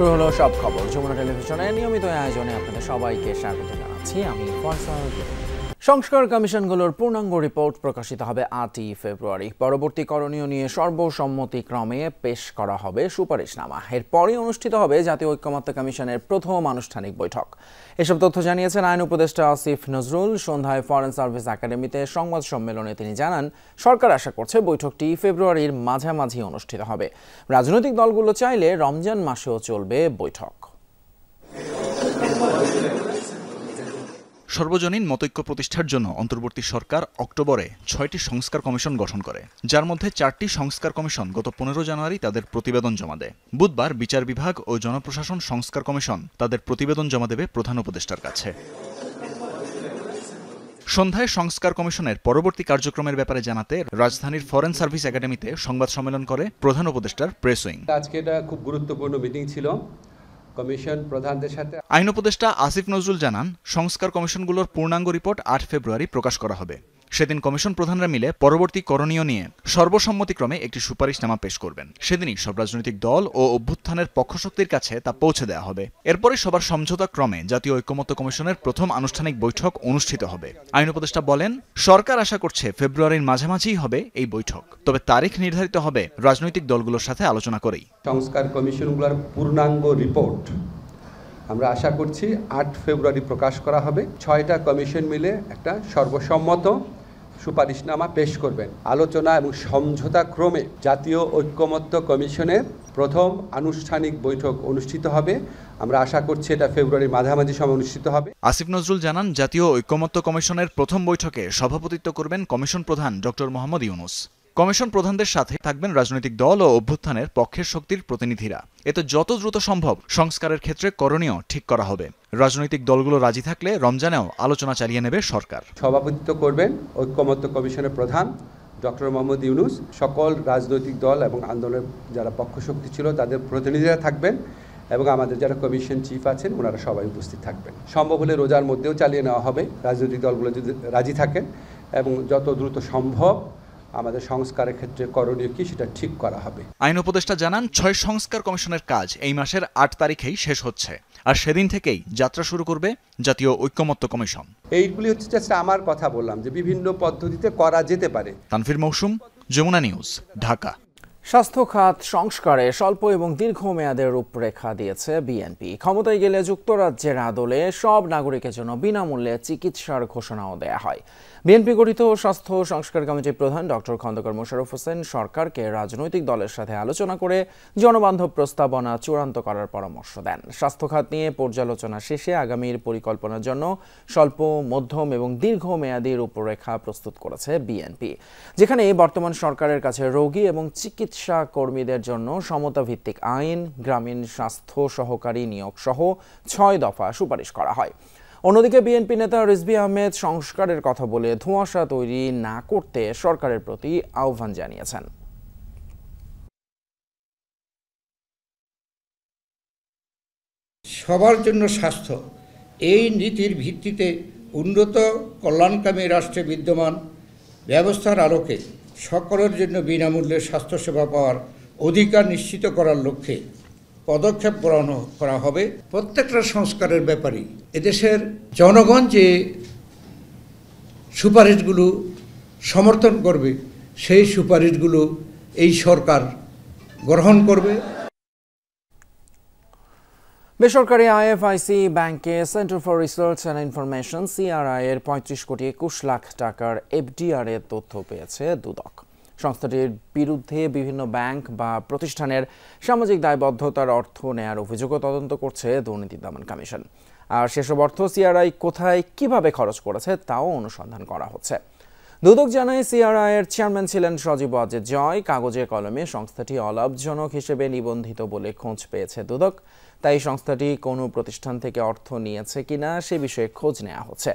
শুরু হলো সব খবর যমুনা টেলিভিশনের নিয়মিত আয়োজনে আপনাদের সবাইকে স্বাগত জানাচ্ছি। আমি ফয়সাল। সংস্কার কমিশনগুলোর পূর্ণাঙ্গ রিপোর্ট প্রকাশিত হবে 8ই ফেব্রুয়ারি। পরবর্তী করণীয় নিয়ে সর্বসম্মতিক্রমে পেশ করা হবে সুপারিশনামা। এরপরই অনুষ্ঠিত হবে জাতীয় ঐক্যমত্য কমিশনের প্রথম আনুষ্ঠানিক বৈঠক। এসব তথ্য জানিয়েছেন আইন উপদেষ্টা আসিফ নজরুল। সন্ধ্যায় ফরেন সার্ভিস একাডেমিতে সংবাদ সম্মেলনে তিনি জানান, সরকার আশা করছে বৈঠকটি ফেব্রুয়ারির মাঝামাঝি অনুষ্ঠিত হবে। রাজনৈতিক দলগুলো চাইলে রমজান মাসেও চলবে বৈঠক। সর্বজনীন মতৈক্য প্রতিষ্ঠার জন্য অন্তর্বর্তী সরকার অক্টোবরে 6টি সংস্কার কমিশন গঠন করে, যার মধ্যে 4টি সংস্কার কমিশন গত 15 জানুয়ারি তাদের প্রতিবেদন জমা দেয়। বুধবার বিচার বিভাগ ও জনপ্রশাসন সংস্কার কমিশন তাদের প্রতিবেদন জমা দেবে প্রধান উপদেষ্টার কাছে। সন্ধ্যায় সংস্কার কমিশনের পরবর্তী কার্যক্রমের ব্যাপারে জানাতে রাজধানীর ফরেন সার্ভিস একাডেমিতে সংবাদ সম্মেলন করে প্রধান উপদেষ্টার প্রেস উইং। আজকে এটা খুব গুরুত্বপূর্ণ মিটিং ছিল কমিশন প্রধানদের সাথে। আইন উপদেষ্টা আসিফ নজরুল জানান, সংস্কার কমিশনগুলোর পূর্ণাঙ্গ রিপোর্ট 8 ফেব্রুয়ারি প্রকাশ করা হবে। সেদিন কমিশন প্রধানরা মিলে পরবর্তী করণীয় নিয়ে সর্বসম্মতিক্রমে একটি সুপারিশনামা পেশ করবেন। সেদিনই সব রাজনৈতিক দল ও অভ্যুত্থানের পক্ষশক্তির কাছে তা পৌঁছে দেওয়া হবে। এরপরে সবার সমঝোতা ক্রমে জাতীয় ঐক্যমত্য কমিশনের প্রথম আনুষ্ঠানিক বৈঠক অনুষ্ঠিত হবে। আইন উপদেষ্টা বলেন, সরকার আশা করছে ফেব্রুয়ারির মাঝামাঝি হবে এই বৈঠক, তবে তারিখ নির্ধারিত হবে রাজনৈতিক দলগুলোর সাথে আলোচনা করেই। সংস্কার কমিশনগুলোর পূর্ণাঙ্গ রিপোর্ট আমরা আশা করছি 8 ফেব্রুয়ারি প্রকাশ করা হবে। 6টা কমিশন মিলে একটা সর্বসম্মত সুপারিশনামা পেশ করবেন। আলোচনা এবং সমঝোতা ক্রমে জাতীয় ঐক্যমত্য কমিশনের প্রথম আনুষ্ঠানিক বৈঠক অনুষ্ঠিত হবে। আমরা আশা করছি এটা ফেব্রুয়ারির মাঝামাঝি সময় অনুষ্ঠিত হবে। আসিফ নজরুল জানান, জাতীয় ঐক্যমত্য কমিশনের প্রথম বৈঠকে সভাপতিত্ব করবেন কমিশন প্রধান ডক্টর মোহাম্মদ ইউনুস। কমিশন প্রধানদের সাথে থাকবেন রাজনৈতিক দল ও অভ্যুত্থানের পক্ষের শক্তির প্রতিনিধিরা। এতে যত দ্রুত সম্ভব সংস্কারের ক্ষেত্রে করণীয় ঠিক করা হবে। রাজনৈতিক দলগুলো রাজি থাকলে রমজানেও আলোচনা চালিয়ে নেবে সরকার। সভাপতিত্ব করবেন ঐক্যমত্য কমিশনের প্রধান ডক্টর মোহাম্মদ ইউনুস। সকল রাজনৈতিক দল এবং আন্দোলনের যারা পক্ষশক্তি ছিল তাদের প্রতিনিধিরা থাকবেন এবং আমাদের যারা কমিশন চিফ আছেন ওনারা সবাই উপস্থিত থাকবেন। সম্ভব হলে রোজার মধ্যেও চালিয়ে নেওয়া হবে, রাজনৈতিক দলগুলো যদি রাজি থাকেন, এবং যত দ্রুত সম্ভব আমাদের সংস্কারের ক্ষেত্রে করণীয় কি সেটা ঠিক করা হবে। আইন উপদেষ্টা জানান, 6 সংস্কার কমিশনের কাজ এই মাসের 8 তারিখেই শেষ হচ্ছে, আর সেদিন থেকেই যাত্রা শুরু করবে জাতীয় ঐক্যমত্য কমিশন। এইগুলি হচ্ছে জাস্ট আমার কথা বললাম যে বিভিন্ন পদ্ধতিতে করা যেতে পারে। তানফির মৌসুম, যমুনা নিউজ, ঢাকা। স্বাস্থ্য খাত সংস্কারে স্বল্প এবং দীর্ঘমেয়াদের রূপরেখা দিয়েছে বিএনপি। ক্ষমতায় গেলে যুক্তরাজ্যের আদলে সব নাগরিকের জন্য বিনামূল্যে চিকিৎসার ঘোষণাও দেয়া হয়। বিএনপি গঠিত স্বাস্থ্য সংস্কার কমিটির প্রধান ডক্টর খন্দকার মোশাররফ হোসেন সরকারকে রাজনৈতিক দলের সাথে আলোচনা করে জনবান্ধব প্রস্তাবনা চূড়ান্ত করার পরামর্শ দেন। স্বাস্থ্য খাত নিয়ে পর্যালোচনা শেষে আগামীর পরিকল্পনার জন্য স্বল্প, মধ্যম এবং দীর্ঘমেয়াদী রূপরেখা প্রস্তুত করেছে বিএনপি, যেখানে বর্তমান সরকারের কাছে রোগী এবং চিকিৎসা কর্মীদের জন্য সমতা ভিত্তিক আইন, গ্রামীণ স্বাস্থ্য সহকারী নিয়োগ সহ 6 দফা সুপারিশ করা হয়। অন্যদিকে বিএনপি নেতা রিজভী আহমেদ সংস্কারের কথা বলে ধোঁয়াশা তৈরি না করতে সরকারের প্রতি আহ্বান জানিয়েছেন। সবার জন্য স্বাস্থ্য, এই নীতির ভিত্তিতে উন্নত কল্যাণকামী রাষ্ট্রে বিদ্যমান ব্যবস্থার আলোকে সকলের জন্য বিনামূল্যে স্বাস্থ্যসেবা পাওয়ার অধিকার নিশ্চিত করার লক্ষ্যে পদক্ষেপ গ্রহণ করা হবে। প্রত্যেকটা সংস্কারের ব্যাপারে এদেশের জনগণ যে সুপারিশগুলো সমর্থন করবে সেই সুপারিশগুলো এই সরকার গ্রহণ করবে। বেসরকারি আইএফআইসি ব্যাংকে centre for research and information CRI এর 35 কোটি 21 লাখ টাকার এফডিআর এর তথ্য পেয়েছে দুদক। সংস্থাটির বিরুদ্ধে বিভিন্ন ব্যাংক বা প্রতিষ্ঠানের সামাজিক দায়বদ্ধতার অর্থ নেয়ার অভিযোগও তদন্ত করছে দুর্নীতি দমন কমিশন। আর সেসব অর্থ সিআরআই কোথায় কিভাবে খরচ করেছে তাও অনুসন্ধান করা হচ্ছে। দুদক জানায়, সিআরআই এর চেয়ারম্যান ছিলেন সজীব ওয়াজেদ জয়। কাগজে কলমে সংস্থাটি অলাভজনক হিসেবে নিবন্ধিত বলে খোঁজ পেয়েছে দুদক। তাই সংস্থাটি কোনো প্রতিষ্ঠান থেকে অর্থ নিয়েছে কিনা সে বিষয়ে খোঁজ নেওয়া হচ্ছে।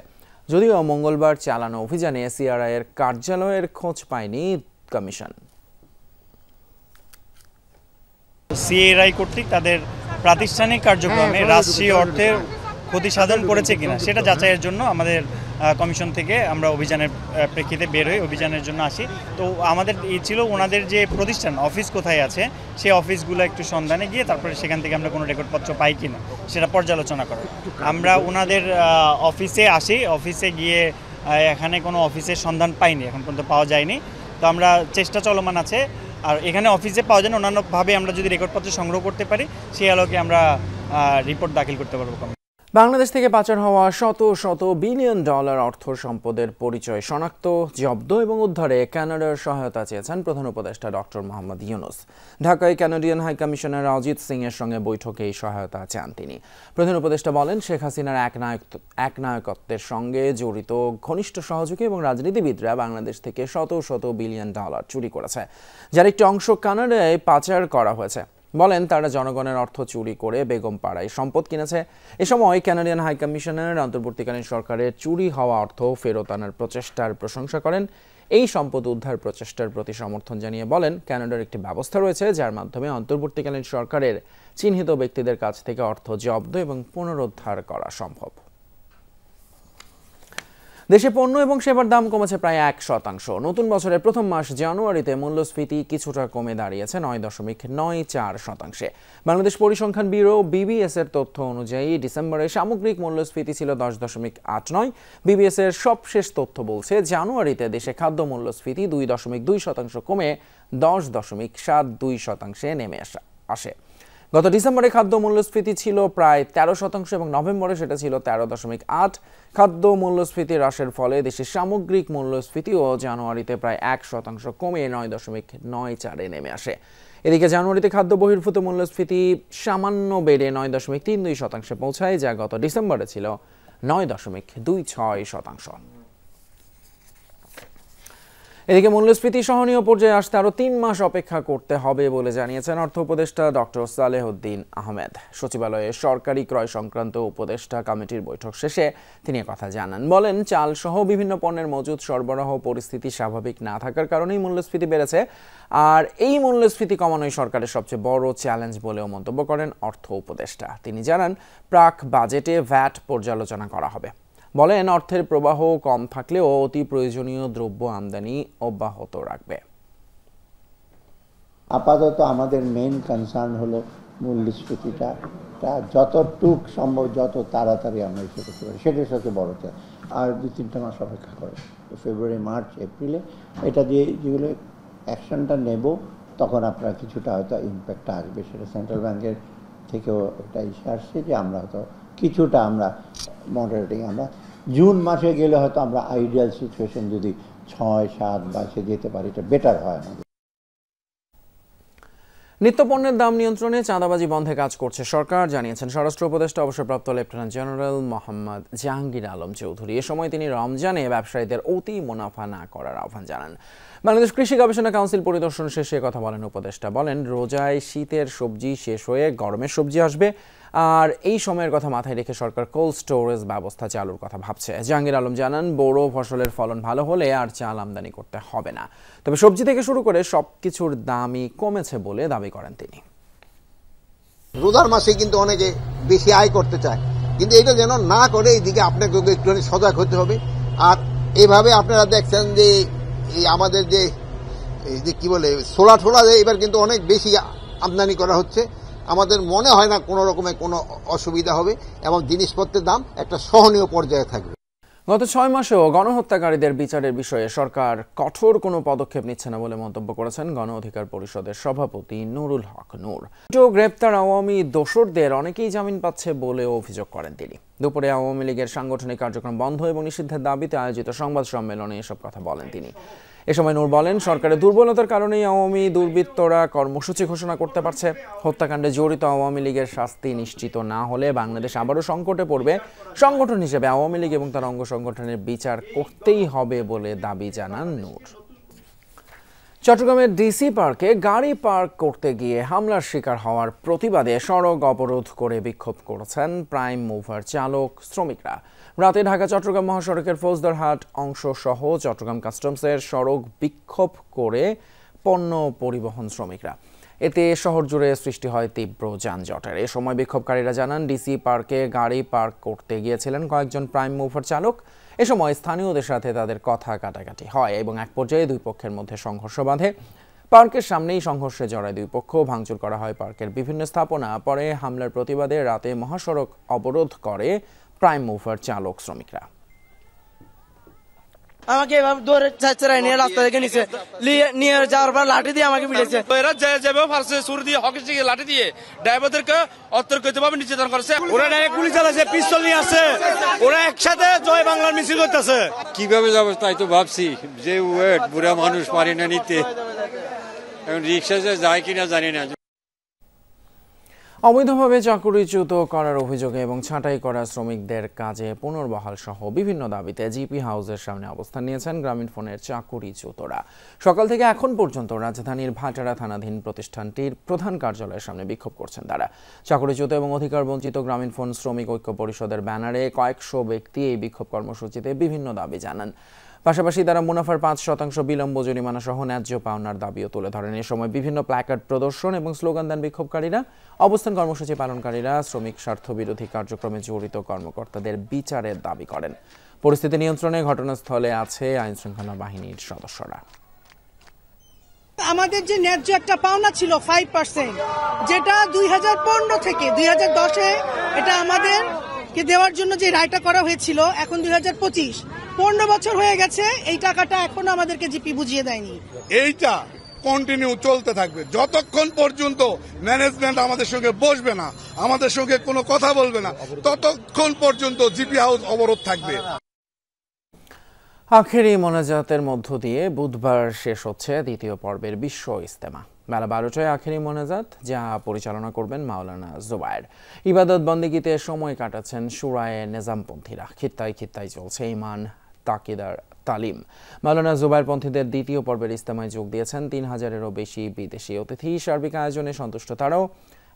যদিও মঙ্গলবার চালানো অভিযানে সিআরআই এর কার্যালয়ের খোঁজ পায়নি কমিশন। সিআরআই কর্তৃক তাদের প্রাতিষ্ঠানিক কার্যক্রমে রাষ্ট্রীয় অর্থের ক্ষতি সাধন করেছে কিনা সেটা যাচাইয়ের জন্য আমাদের কমিশন থেকে আমরা অভিযানের প্রেক্ষিতে বের হই, অভিযানের জন্য আসি। তো আমাদের এই ছিল ওনাদের যে প্রতিষ্ঠান অফিস কোথায় আছে সেই অফিসগুলো একটু সন্ধানে গিয়ে তারপরে সেখান থেকে আমরা কোনো রেকর্ডপত্র পাই কিনা সেটা পর্যালোচনা করা। আমরা ওনাদের অফিসে আসি, অফিসে গিয়ে এখানে কোনো অফিসের সন্ধান পাইনি, এখন পর্যন্ত পাওয়া যায়নি। তো আমরা চেষ্টা চলমান আছে। আর এখানে অফিসে পাওয়া যায় না, অন্যান্যভাবে আমরা যদি রেকর্ডপত্র সংগ্রহ করতে পারি সেই আলোকে আমরা রিপোর্ট দাখিল করতে পারবো। বাংলাদেশ থেকে পাচার হওয়া শত শত বিলিয়ন ডলার অর্থ সম্পদের পরিচয় শনাক্ত, জব্দ এবং উদ্ধারে কানাডার সহায়তা চেয়েছেন প্রধান উপদেষ্টা ডক্টর মোহাম্মদ ইউনূস। ঢাকায় কানাডিয়ান হাইকমিশনার অজিত সিং এর সঙ্গে বৈঠকে এই সহায়তা চান তিনি। প্রধান উপদেষ্টা বলেন, শেখ হাসিনার একনায়কত্বের সঙ্গে জড়িত ঘনিষ্ঠ সহযোগী এবং রাজনীতিবিদরা বাংলাদেশ থেকে শত শত বিলিয়ন ডলার চুরি করেছে, যার একটি অংশ কানাডায় পাচার করা হয়েছে। বলেন, তারা জনগণের অর্থ চুরি করে বেগম পাড়ায় সম্পদ কিনেছে। এ সময় কানাডিয়ান হাইকমিশনার অন্তর্বর্তীকালীন সরকারের চুরি হওয়া অর্থ ফেরত আনার প্রচেষ্টার প্রশংসা করেন। এই সম্পদ উদ্ধার প্রচেষ্টার প্রতি সমর্থন জানিয়ে বলেন, কানাডার একটি ব্যবস্থা রয়েছে যার মাধ্যমে অন্তর্বর্তীকালীন সরকারের চিহ্নিত ব্যক্তিদের কাছ থেকে অর্থ জব্দ এবং পুনরুদ্ধার করা সম্ভব। দেশে পণ্য এবং সেবার দাম কমেছে প্রায় 1%। নতুন বছরের প্রথম মাস জানুয়ারিতে মূল্যস্ফীতি কিছুটা কমে দাঁড়িয়েছে 9.94%। বাংলাদেশ পরিসংখ্যান ব্যুরো BBS এর তথ্য অনুযায়ী ডিসেম্বরে সামগ্রিক মূল্যস্ফীতি ছিল 10.89। BBS এর সবশেষ তথ্য বলছে জানুয়ারিতে দেশে খাদ্য মূল্যস্ফীতি 2.2% কমে 10.72% নেমে আসে। গত ডিসেম্বরে খাদ্য মূল্যস্ফীতি ছিল প্রায় 13% এবং নভেম্বরে সেটা ছিল 13.8। খাদ্য মূল্যস্ফীতি হ্রাসের ফলে দেশের সামগ্রিক মূল্যস্ফীতিও জানুয়ারিতে প্রায় 1% কমে 9.94 নেমে আসে। এদিকে জানুয়ারিতে খাদ্য বহির্ভূত মূল্যস্ফীতি সামান্য বেড়ে 9.32% পৌঁছায়, যা গত ডিসেম্বরে ছিল 9.26%। এদিকে মূল্যস্ফীতি সহনীয় পর্যায়ে আসতে আরও 3 মাস অপেক্ষা করতে হবে বলে জানিয়েছেন অর্থ উপদেষ্টা ডক্টর সালেহউদ্দিন আহমেদ। সচিবালয়ে সরকারি ক্রয় সংক্রান্ত উপদেষ্টা কমিটির বৈঠক শেষে তিনি কথা জানান। বলেন, চাল সহ বিভিন্ন পণ্যের মজুদ সরবরাহ পরিস্থিতি স্বাভাবিক না থাকার কারণেই মূল্যস্ফীতি বেড়েছে, আর এই মূল্যস্ফীতি কমানোই সরকারের সবচেয়ে বড় চ্যালেঞ্জ বলেও মন্তব্য করেন অর্থ উপদেষ্টা। তিনি জানান, প্রাক বাজেটে ভ্যাট পর্যালোচনা করা হবে। বলেন, অর্থের প্রবাহ কম থাকলেও অতি প্রয়োজনীয় দ্রব্য আমদানি অব্যাহত রাখবে। আপাতত আমাদের মেইন কনসার্ন হলো মূল্যস্ফীতিটা যতটুক সম্ভব যত তাড়াতাড়ি আমরা এসে করতে পারি, সেটাই সবচেয়ে বড় চাপ। আর 2-3টা মাস অপেক্ষা করে ফেব্রুয়ারি, মার্চ, এপ্রিলে এটা দিয়ে যেগুলো অ্যাকশনটা নেব তখন আপনার কিছুটা হয়তো ইম্প্যাক্ট আসবে। সেটা সেন্ট্রাল ব্যাংকের থেকেও এটা ইস্যু আসছে যে আমরা হয়তো কিছুটা আমরা মডারেটিং, আমরা জুন মাসে গেলে হয়তো আমরা আইডিয়াল সিচুয়েশন যদি 6-7 মাসে যেতে পারি, এটা বেটার হয় আমাদের। নিত্যপণ্যের দাম নিয়ন্ত্রণে চাঁদাবাজি বন্ধে কাজ করছে সরকার, জানিয়েছেন স্বরাষ্ট্র উপদেষ্টা অবসরপ্রাপ্ত লেফটেন্যান্ট জেনারেল মোহাম্মদ জাহাঙ্গীর আলম চৌধুরী। এ সময় তিনি রমজানে ব্যবসায়ীদের অতি মুনাফা না করার আহ্বান জানান। বাংলাদেশ কৃষি গবেষণা কাউন্সিল পরিদর্শন শেষে কথা বলেন উপদেষ্টা। বলেন, রোজায় শীতের সবজি শেষ হয়ে গরমের সবজি আসবে, আর এই সময়ের কথা মাথায় রেখে সরকার কোল্ড স্টোরেজ ব্যবস্থা চালুর কথা ভাবছে। জাহাঙ্গীর আলম জানান, বড় ফসলের ফলন ভালো হলে আর চাল আমদানি করতে হবে না, তবে সবজি থেকে শুরু করে সবকিছুর দামই কমেছে বলে দাবি করেন তিনি। রোজার মাসে কিন্তু অনেকে বেশি আয় করতে চায়, কিন্তু এটা যেন না করে এইদিকে আপনাকে একটু সজাগ হতে হবে। আর এইভাবে আপনারা দেখছেন যে এই আমাদের যে কি বলে ছোলা ঠোলা, এবার কিন্তু অনেক বেশি আমদানি করা হচ্ছে। আমাদের মনে হয় না কোনো রকমের কোনো অসুবিধা হবে এবং জিনিসপত্রের দাম একটা সহনীয় পর্যায়ে থাকবে। গত 6 মাসেও গণহত্যাকারীদের বিচারের বিষয়ে সরকার কঠোর কোনো পদক্ষেপ নিচ্ছে না বলে মন্তব্য করেছেন গণ অধিকার পরিষদের সভাপতি নুরুল হক নূর। গ্রেপ্তার আওয়ামী দোসরদের অনেকেই জামিন পাচ্ছে বলেও অভিযোগ করেন তিনি। দুপুরে আওয়ামী লীগের সাংগঠনিক কার্যক্রম বন্ধ এবং নিষিদ্ধের দাবিতে আয়োজিত সংবাদ সম্মেলনে এসব কথা বলেন তিনি। এ সময় নূর বলেন, সরকারের দুর্বলতার কারণেই আওয়ামী দুর্বৃত্তরা কর্মসূচি ঘোষণা করতে পারছে। হত্যাকাণ্ডে জড়িত আওয়ামী লীগের শাস্তি নিশ্চিত না হলে বাংলাদেশ আবারও সংকটে পড়বে। সংগঠন হিসেবে আওয়ামী লীগ এবং তার অঙ্গ সংগঠনের বিচার করতেই হবে বলে দাবি জানান নূর। চট্টগ্রামের ডিসি পার্কে গাড়ি পার্ক করতে গিয়ে হামলার শিকার হওয়ার প্রতিবাদে সড়ক অবরোধ করে বিক্ষোভ করেছেন প্রাইম মুভার চালক শ্রমিকরা। রাতে ঢাকা চট্টগ্রাম মহাসড়কের ফৌজদারহাট অংশ সহ চট্টগ্রাম কাস্টমসের সড়ক বিক্ষোভ করে পণ্য পরিবহন শ্রমিকরা। এতে শহর জুড়ে সৃষ্টি হয় তীব্র যানজটের। এ সময় বিক্ষোভকারীরা জানান, ডিসি পার্কে গাড়ি পার্ক করতে গিয়েছিলেন কয়েকজন প্রাইম মুভার চালক। এ সময় স্থানীয়দের সাথে তাদের কথা কাটাকাটি হয় এবং এক পর্যায়ে দুই পক্ষের মধ্যে সংঘর্ষ বাধে। পার্কের সামনেই সংঘর্ষে জড়ায় দুই পক্ষ। ভাঙচুর করা হয় পার্কের বিভিন্ন স্থাপনা। পরে হামলার প্রতিবাদে রাতে মহাসড়ক অবরোধ করে প্রাইম মুভার চালক শ্রমিকরা। আমাকে এভাবে দৌড়ে চাচারাই নিয়ে রাস্তা থেকে নিয়ে যাওয়ার পর লাঠি দিয়ে আমাকে পিটেছে। এরা যেভাবে পারছে সুর দিয়ে হকি স্টিকে লাঠি দিয়ে ড্রাইভারদেরকে অতর্কিতভাবে নির্যাতন করছে। ওরা ডাইরেক্ট গুলি চালাচ্ছে, পিস্তল নিয়ে আসছে, ওরা একসাথে জয় বাংলার মিছিল করতেছে। কিভাবে যাবো তাই তো ভাবছি, যে ওয়েট বুড়া মানুষ পারি না নিতে, এখন রিক্সা যায় কিনা জানি না। অবৈধভাবে চাকুরিচ্যুত করার অভিযোগে এবং ছাঁটাই করা শ্রমিকদের কাজে পুনর্বহাল সহ বিভিন্ন দাবিতে জিপি হাউসের সামনে অবস্থান নিয়েছেন গ্রামীণফোনের চাকুরিচ্যুতরা। সকাল থেকে এখন পর্যন্ত রাজধানীর ভাটারা থানাধীন প্রতিষ্ঠানটির প্রধান কার্যালয়ের সামনে বিক্ষোভ করছেন তারা। চাকুরিচ্যুত এবং অধিকার বঞ্চিত গ্রামীণফোন শ্রমিক ঐক্য পরিষদের ব্যানারে কয়েকশো ব্যক্তি এই বিক্ষোভ কর্মসূচিতে বিভিন্ন দাবি জানান। পাশাপাশি তারা মুনাফার ৫% বিলম্ব জরিমানা সহ ন্যায্য পাওনার দাবিও তুলে ধরেন। এ সময় বিভিন্ন প্ল্যাকার্ড প্রদর্শন এবং স্লোগান দেন বিক্ষোভকারীরা। অবস্থান কর্মসূচি পালনকারীরা শ্রমিক স্বার্থ বিরোধী কার্যক্রমে জড়িত কর্মকর্তাদের বিচারের দাবি করেন। পরিস্থিতি নিয়ন্ত্রণে ঘটনাস্থলে আছে আইনশৃঙ্খলা বাহিনীর সদস্যরা। আমাদের যে ন্যায্য একটা পাওনা ছিল 5%, যেটা 2015 থেকে 2010-এ এটা আমাদেরকে দেওয়ার জন্য যে রায়টা করা হয়েছিল, এখন 2025 15 বছর হয়ে গেছে, এই টাকাটা এখনো আমাদেরকে জিপি বুঝিয়ে দেয়নি। এইটা কন্টিনিউ চলতে থাকবে যতক্ষণ পর্যন্ত ম্যানেজমেন্ট আমাদের সঙ্গে বসবে না, আমাদের সঙ্গে কোনো কথা বলবে না, ততক্ষণ পর্যন্ত জিপি হাউস অবরোধ থাকবে। আখেরি মোনাজাতের মধ্য দিয়ে বুধবার শেষ হচ্ছে দ্বিতীয় পর্বের বিশ্ব ইজতেমা। বেলা 12টায় আখেরি মোনাজাত, যা পরিচালনা করবেন মাওলানা জুবায়ের। ইবাদত বন্দেগীতে সময় কাটাচ্ছেন শুরায়ে নিজামপন্থীরা। খিত্তায় খিত্তায় চলছে ইমান তাকিদার তালিম। মাওলানা জুবায়ের পন্থীদের দ্বিতীয় পর্বের ইজতেমায় যোগ দিয়েছেন ৩,০০০-এরও বেশি বিদেশি অতিথি। সার্বিক আয়োজনে সন্তুষ্ট তারাও।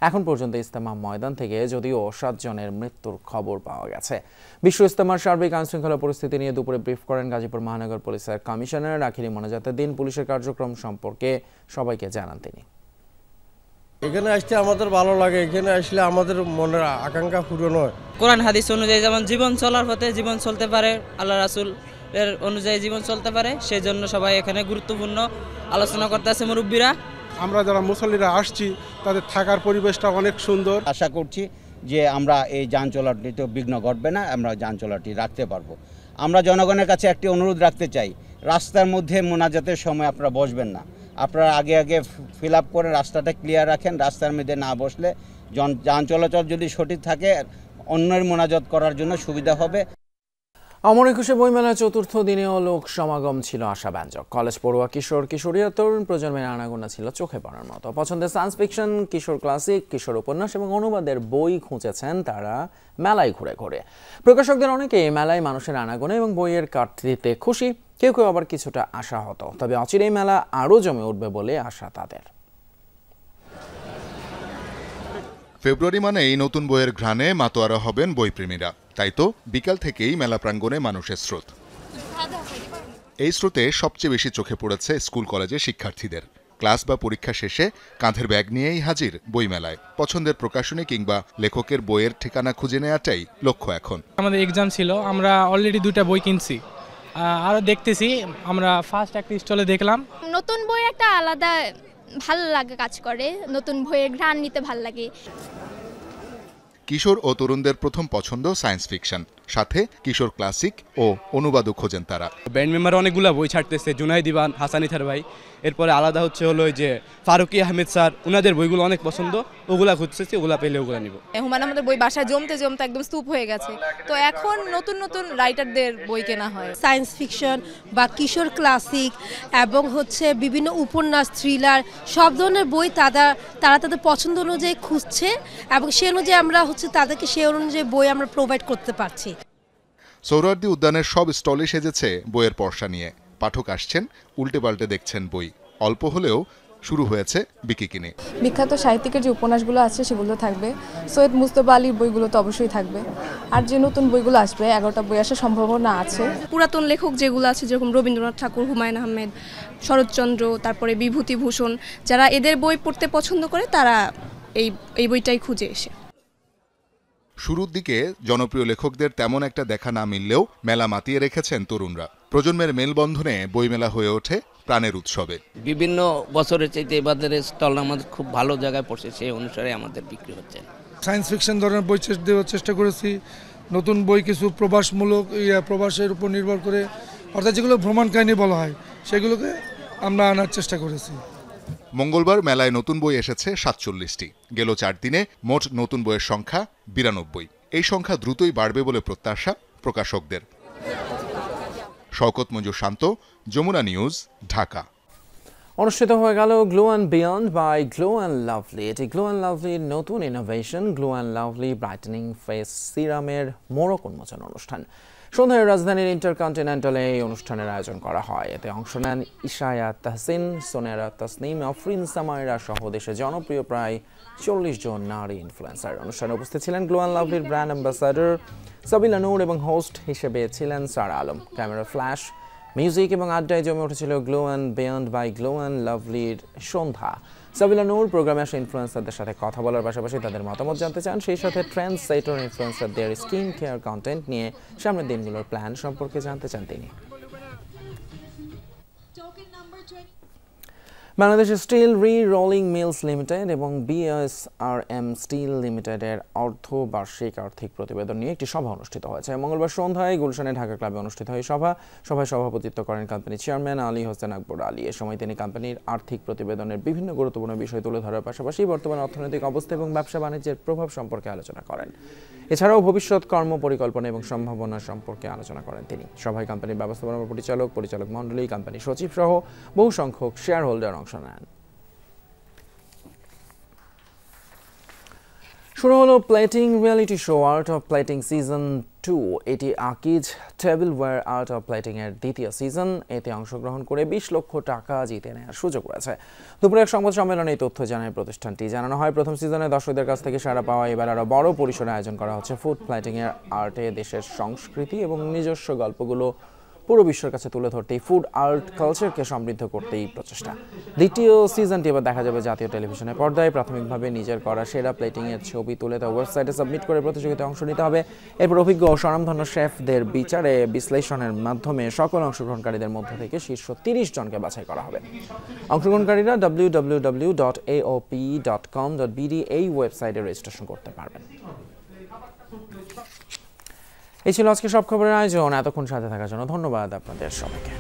এখন পর্যন্ত ইজতেমা ময়দান থেকে যদিও 7 জনের মৃত্যুর খবর পাওয়া গেছে। বিশ্ব ইজতেমার সার্বিক আইনশৃঙ্খলা পরিস্থিতি নিয়ে দুপুরে ব্রিফ করেন গাজীপুর মহানগর পুলিশের কমিশনার। আখেরি মোনাজাতের দিন পুলিশের কার্যক্রম সম্পর্কে সবাইকে জানান তিনি। এখানে আসতে আমাদের ভালো লাগে, এখানে আসলে আমাদের মনের আকাঙ্ক্ষা পূরণ হয়। কোরআন হাদিস অনুযায়ী যেমন জীবন চলার পথে জীবন চলতে পারে, আল্লাহ রাসূল এর অনুযায়ী জীবন চলতে পারে, সেই জন্য সবাই এখানে গুরুত্বপূর্ণ আলোচনা করতে আছে মুরব্বীরা। আমরা যারা মুসল্লিরা আসছি তাদের থাকার পরিবেশটা অনেক সুন্দর। আশা করছি যে আমরা এই যান চলাচলটিতে বিঘ্ন ঘটবে না, আমরা যান চলাচলটি রাখতে পারবো। আমরা জনগণের কাছে একটি অনুরোধ রাখতে চাই, রাস্তার মধ্যে মোনাজাতের সময় আপনারা বসবেন না, আপনারা আগে ফিল আপ করে রাস্তাটা ক্লিয়ার রাখেন। রাস্তার মধ্যে না বসলে যান চলাচল যদি সঠিক থাকে অন্যের মোনাজাত করার জন্য সুবিধা হবে। অমর একুশে বইমেলার চতুর্থ দিনেও লোক সমাগম ছিল আশাব্যঞ্জক। কলেজ পড়ুয়া কিশোর কিশোরী তরুণ প্রজন্মের আনাগোনা ছিল চোখে পড়ার মতো। পছন্দের সায়েন্স ফিকশন, কিশোর ক্লাসিক, কিশোর উপন্যাস এবং অনুবাদের বই খুঁজেছেন তারা মেলায় ঘুরে ঘুরে। প্রকাশকদের অনেকেই মেলায় মানুষের আনাগোনা এবং বইয়ের কাটতিতে খুশি, কেউ কেউ আবার কিছুটা আশাহত। তবে অচিরেই মেলা আরও জমে উঠবে বলে আশা তাদের। ফেব্রুয়ারি মানেই নতুন বইয়ের ঘ্রাণে মাতোয়ারা হবেন বইপ্রেমীরা। তাই তো বিকাল থেকেই মেলা প্রাঙ্গণে মানুষের স্রোত। এই স্রোতে সবচেয়ে বেশি চোখে পড়েছে স্কুল কলেজের শিক্ষার্থীদের। ক্লাস বা পরীক্ষা শেষে কাঁধের ব্যাগ নিয়েই হাজির বইমেলায়। পছন্দের প্রকাশনী কিংবা লেখকের বইয়ের ঠিকানা খুঁজে নেওয়াটাই লক্ষ্য এখন। আমাদের এক্সাম ছিল, আমরা অলরেডি 2টা বই কিনছি, আরও দেখতেছি। আমরা ফার্স্ট একটা স্টলে দেখলাম। নতুন বই একটা আলাদা ভালো লাগে কাজ করে, নতুন বইয়ের ঘ্রাণ নিতে ভালো লাগে। কিশোর ও তরুণদের প্রথম পছন্দ সায়েন্স ফিকশন, সাথে কিশোর ক্লাসিক ও অনুবাদও খোঁজেন তারা। ব্যান্ড মেম্বার অনেকগুলো বই ছাড়তেছে, জুনাইদ ইবান, হাসান ইথার ভাই। এরপরে আলাদা হলো যে ফারুকি আহমেদ স্যার, ওনাদের বইগুলো অনেক পছন্দ, ওগুলা খুঁজতেছি, ওগুলা পেলে ওগুলা নিব। হুমায়ুন আহমেদের বই বাসায় জমতে জমতে একদম স্তূপ হয়ে গেছে, তো এখন নতুন নতুন রাইটারদের বই কেনা হয়। সায়েন্স ফিকশন বা কিশোর ক্লাসিক এবং বিভিন্ন উপন্যাস, থ্রিলার, সব ধরনের বই তারা তাদের পছন্দ অনুযায়ী খুঁজছে এবং সে অনুযায়ী আমরা তাদেরকে সে অনুযায়ী বই আমরা প্রোভাইড করতে পারছি। সোহরাওয়ার্দী উদ্যানের সব স্টলে সেজেছে বইয়ের পর্সা নিয়ে। পাঠক আসছেন, উল্টে পাল্টে দেখছেন বই। অল্প হলেও শুরু হয়েছে বিকিকিনি। বিখ্যাত সাহিত্যিকের যে উপন্যাসগুলো আছে সেগুলো থাকবে, সৈয়দ মুস্তফা আলীর বইগুলো তো অবশ্যই থাকবে, আর যে নতুন বইগুলো আসবে 11টা বই আসার সম্ভাবনা আছে। পুরাতন লেখক যেগুলো আছে, যেরকম রবীন্দ্রনাথ ঠাকুর, হুমায়ুন আহমেদ, শরৎচন্দ্র, তারপরে বিভূতিভূষণ, যারা এদের বই পড়তে পছন্দ করে তারা এই বইটাই খুঁজে এসে। শুরুর দিকে জনপ্রিয় লেখকদের তেমন একটা দেখা না মিললেও মেলা মাতিয়ে রেখেছেন তরুণরা। প্রজন্মের মেলবন্ধনে বইমেলা হয়ে ওঠে প্রাণের উৎসবে। বিভিন্ন বছরের চাইতে এবারের স্টল আমাদের খুব ভালো জায়গায় পড়ছে, সেই অনুসারে আমাদের বিক্রি হচ্ছে। সায়েন্স ফিকশন ধরনের বই দেওয়ার চেষ্টা করেছি, নতুন বই কিছু প্রবাসমূলক প্রবাসের উপর নির্ভর করে, অর্থাৎ যেগুলো ভ্রমণ কাহিনী বলা হয় সেগুলোকে আমরা আনার চেষ্টা করেছি। মঙ্গলবার মেলায় নতুন বই এসেছে 47টি। গেল 4 দিনে মোট নতুন বইয়ের সংখ্যা 92। এই সংখ্যা দ্রুতই বাড়বে বলে প্রত্যাশা প্রকাশকদের। শওকত মঞ্জুর শান্ত, যমুনা নিউজ, ঢাকা। অনুষ্ঠিত হয়ে গেল glow and beyond by glow and lovely. এটি গ্লো অ্যান্ড লাভলির নতুন innovation glow and lovely brightening face সিরামের মোড়ক উন্মোচন অনুষ্ঠান। সন্ধ্যায় রাজধানীর ইন্টারকন্টিনেন্টালে এই অনুষ্ঠানের আয়োজন করা হয়। এতে অংশ নেন ইশায়াত তাহসিন, সোনেরা তাসনিম, আফরিন সামাইরা সহ দেশে জনপ্রিয় প্রায় 40 জন নারী ইনফ্লুয়েন্সার। অনুষ্ঠানে উপস্থিত ছিলেন গ্লো অ্যান্ড লাভলির ব্র্যান্ড অ্যাম্বাসাডর সাবিলা নূর এবং হোস্ট হিসেবে ছিলেন Sara Alam. Camera flash, music এবং আড্ডায় জমে উঠেছিল glow and beyond by glow and লাভলির সন্ধ্যা। সাবিলা নূর প্রোগ্রামে আসা ইনফ্লুয়েন্সারদের সাথে কথা বলার পাশাপাশি তাদের মতামত জানতে চান। সেই সাথে ট্রেন্ড সেটার ইনফ্লুয়েন্সারদের স্কিন কেয়ার কন্টেন্ট নিয়ে সামনের দিনগুলোর প্ল্যান সম্পর্কে জানতে চান তিনি। বাংলাদেশ স্টিল রি-রোলিং মিলস লিমিটেড এবং বিএসআরএম স্টিল লিমিটেডের অর্ধবার্ষিক আর্থিক প্রতিবেদন নিয়ে একটি সভা অনুষ্ঠিত হয়েছে। মঙ্গলবার সন্ধ্যায় গুলশানে ঢাকা ক্লাবে অনুষ্ঠিত হয় সভায় সভাপতিত্ব করেন কোম্পানির চেয়ারম্যান আলী হোসেন আকবর আলী। এ সময় তিনি কোম্পানির আর্থিক প্রতিবেদনের বিভিন্ন গুরুত্বপূর্ণ বিষয় তুলে ধরার পাশাপাশি বর্তমান অর্থনৈতিক অবস্থা এবং ব্যবসা বাণিজ্যের প্রভাব সম্পর্কে আলোচনা করেন। এছাড়াও ভবিষ্যৎ কর্ম পরিকল্পনা এবং সম্ভাবনা সম্পর্কে আলোচনা করেন তিনি। সভায় কোম্পানির ব্যবস্থাপনা পরিচালক মণ্ডলী, কোম্পানির সচিব সহ বহু সংখ্যক শেয়ার হোল্ডার অংশ নেন। শুরু হলো plating reality show art of plating season 2। এটি Akij tableware art of plating এর দ্বিতীয় সিজন। এতে অংশগ্রহণ করে 20 লক্ষ টাকা জিতে নেওয়ার সুযোগ রয়েছে। দুপুরে এক সংবাদ সম্মেলনে এই তথ্য জানায় প্রতিষ্ঠানটি। জানানো হয়, প্রথম সিজনে দর্শকদের কাছ থেকে সাড়া পাওয়া এবার আরও বড় পরিসরে আয়োজন করা হচ্ছে ফুড প্লেটিং এর আর্টে দেশের সংস্কৃতি এবং নিজস্ব গল্পগুলো পুরো বিশ্বের কাছে তুলে ধরতেই ফুড আর্ট কালচারকে সমৃদ্ধ করতেই প্রচেষ্টা। দ্বিতীয় সিজনটি এবার দেখা যাবে জাতীয় টেলিভিশনের পর্দায়। প্রাথমিকভাবে নিজের করা সেরা প্লেটিং এর ছবি তুলে তা ওয়েবসাইটে সাবমিট করে প্রতিযোগিতায় অংশ নিতে হবে। এরপর অভিজ্ঞ ও স্বনামধন্য শেফদের বিচারে বিশ্লেষণের মাধ্যমে সকল অংশগ্রহণকারীদের মধ্য থেকে শীর্ষ 30 জনকে বাছাই করা হবে। অংশগ্রহণকারীরা www.aop.com.bd এই ওয়েবসাইটে রেজিস্ট্রেশন করতে পারবেন। এই ছিল আজকে সব খবরের আয়োজন। এতক্ষণ সাথে থাকার জন্য ধন্যবাদ আপনাদের সবাইকে।